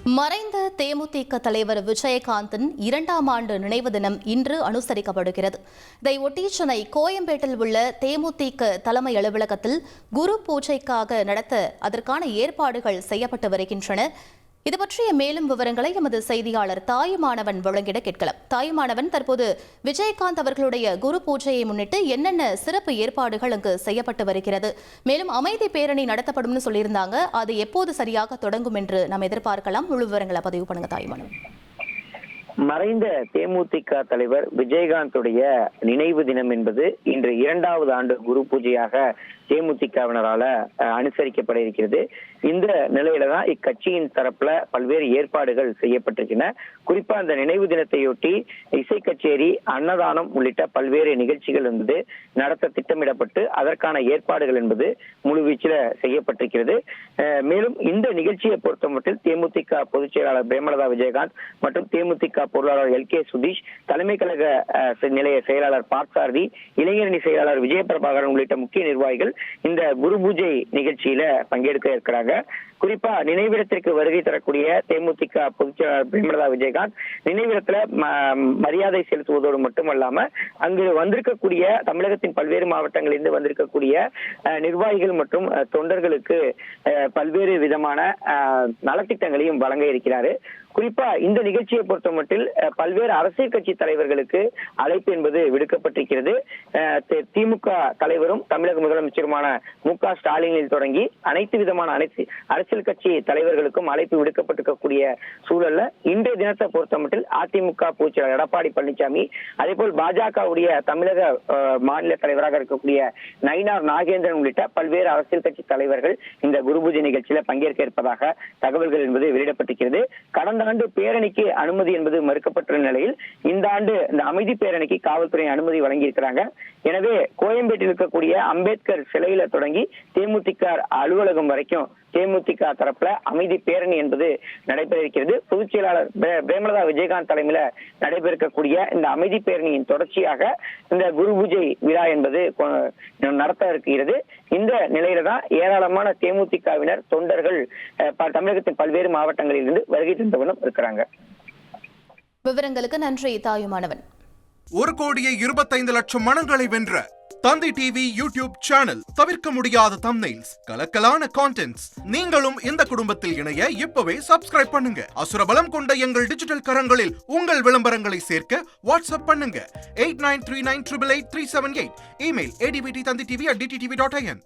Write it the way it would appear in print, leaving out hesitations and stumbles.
மறைந்த தேமுதிக தலைவர் விஜயகாந்தின் 2ஆம் ஆண்டு நினைவு தினம் இன்று அனுசரிக்கப்படுகிறது. இதையொட்டி சென்னை கோயம்பேட்டில் உள்ள தேமுதிக தலைமை அலுவலகத்தில் குரு பூஜைக்காக நடத்த அதற்கான ஏற்பாடுகள் செய்யப்பட்டு வருகின்றன. இது பற்றிய மேலும் விவரங்களை எமது செய்தியாளர் தாயுமானவன் வழங்கிட கேட்கலாம். தாயுமானவன், தற்போது விஜயகாந்த் அவர்களுடைய குரு பூஜையை முன்னிட்டு என்னென்ன சிறப்பு ஏற்பாடுகள் அங்கு செய்யப்பட்டு வருகிறது? மேலும் அமைதி பேரணி நடத்தப்படும் சொல்லியிருந்தாங்க, அது எப்போது சரியாக தொடங்கும் என்று நாம் எதிர்பார்க்கலாம்? முழு விவரங்களை பதிவு பண்ணுங்க தாயுமானவன். மறைந்த தேமுதிக தலைவர் விஜயகாந்துடைய நினைவு தினம் என்பது இன்று 2வது ஆண்டு குரு பூஜையாக தேமுதிகவினரால அனுசரிக்கப்பட இருக்கிறது. இந்த நிலையில தான் இக்கட்சியின் தரப்புல பல்வேறு ஏற்பாடுகள் செய்யப்பட்டிருக்கின்றன. குறிப்பா அந்த நினைவு தினத்தையொட்டி இசை கச்சேரி, அன்னதானம் உள்ளிட்ட பல்வேறு நிகழ்ச்சிகள் என்பது நடத்த திட்டமிடப்பட்டு அதற்கான ஏற்பாடுகள் என்பது முழுவீச்சில் செய்யப்பட்டிருக்கிறது. மேலும் இந்த நிகழ்ச்சியை பொறுத்தமட்டில் தேமுதிக பொதுச் செயலாளர் பிரேமலதா விஜயகாந்த் மற்றும் தேமுதிக பொருளாளர் LK சுதீஷ், தலைமை கழக நிலைய செயலாளர் பார்த்தசாரதி, இளைஞரணி செயலாளர் விஜயபிரபாகரன் உள்ளிட்ட முக்கிய நிர்வாகிகள் இந்த குரு பூஜை நிகழ்ச்சியில பங்கேற்க இருக்கிறாங்க. குறிப்பா நினைவிடத்திற்கு வருகை தரக்கூடிய தேமுதிக பொதுச் செயலாளர் பிரேமலதா விஜயகாந்த் நினைவிடத்துல மரியாதை செலுத்துவதோடு மட்டுமல்லாம அங்கு வந்திருக்கக்கூடிய தமிழகத்தின் பல்வேறு மாவட்டங்களிலிருந்து வந்திருக்கக்கூடிய நிர்வாகிகள் மற்றும் தொண்டர்களுக்கு பல்வேறு விதமான நலத்திட்டங்களையும் வழங்க இருக்கிறாரு. குறிப்பா இந்த நிகழ்ச்சியை பொறுத்தமட்டில் பல்வேறு அரசியல் கட்சி தலைவர்களுக்கு அழைப்பு என்பது விடுக்கப்பட்டிருக்கிறது. திமுக தலைவரும் தமிழக முதலமைச்சருமான MK ஸ்டாலினில் தொடங்கி அனைத்து விதமான அரசியல் கட்சி தலைவர்களுக்கும் அழைப்பு விடுக்கப்பட்டிருக்கக்கூடிய சூழல்ல இன்றைய தினத்தை பொறுத்தமட்டில் அதிமுக பொதுச் செயலாளர் எடப்பாடி பழனிசாமி, அதே போல் பாஜகவுடைய தமிழக மாநில தலைவராக இருக்கக்கூடிய நயினார் நாகேந்திரன் உள்ளிட்ட பல்வேறு அரசியல் கட்சி தலைவர்கள் இந்த குரு பூஜை நிகழ்ச்சியில பங்கேற்க இருப்பதாக தகவல்கள் என்பது வெளியிடப்பட்டிருக்கிறது. கடந்த ஆண்டு பேரணிக்கு அனுமதி என்பது மறுக்கப்பட்டுள்ள நிலையில் இந்த ஆண்டு இந்த அமைதி பேரணிக்கு காவல்துறை அனுமதி வழங்கி இருக்கிறாங்க. எனவே கோயம்பேட்டில் இருக்கக்கூடிய அம்பேத்கர் சிலையில தொடங்கி தேமுதிக அலுவலகம் வரைக்கும் தேமுதிக தரப்புல அமைதி பேரணி என்பது நடைபெற இருக்கிறது. பொதுச் செயலாளர் பிரேமலதா விஜயகாந்த் தலைமையில நடைபெறக்கூடிய இந்த அமைதி பேரணியின் தொடர்ச்சியாக இந்த குரு பூஜை விழா என்பது நடத்த இருக்கிறது. இந்த நிலையில தான் ஏராளமான தேமுதிகவினர், தொண்டர்கள் தமிழகத்தின் பல்வேறு மாவட்டங்களில் இருந்து வருகை தந்தவனும் இருக்கிறாங்க. விவரங்களுக்கு நன்றி தாயுமானவன். 1,25,00,000 மனங்களை வென்ற தந்தி டிவி யூடியூப் சேனல். தவிர்க்க முடியாத தம்ப்நெயில்ஸ், கலக்கலான கான்டென்ட்ஸ். நீங்களும் இந்த குடும்பத்தில் இணைய இப்பவே சப்ஸ்கிரைப் பண்ணுங்க. அசுரபலம் கொண்ட எங்கள் டிஜிட்டல் கரங்களில் உங்கள் விளம்பரங்களை சேர்க்க வாட்ஸ்அப் பண்ணுங்க. 8939888378. Email advtthanditv@dttv.in.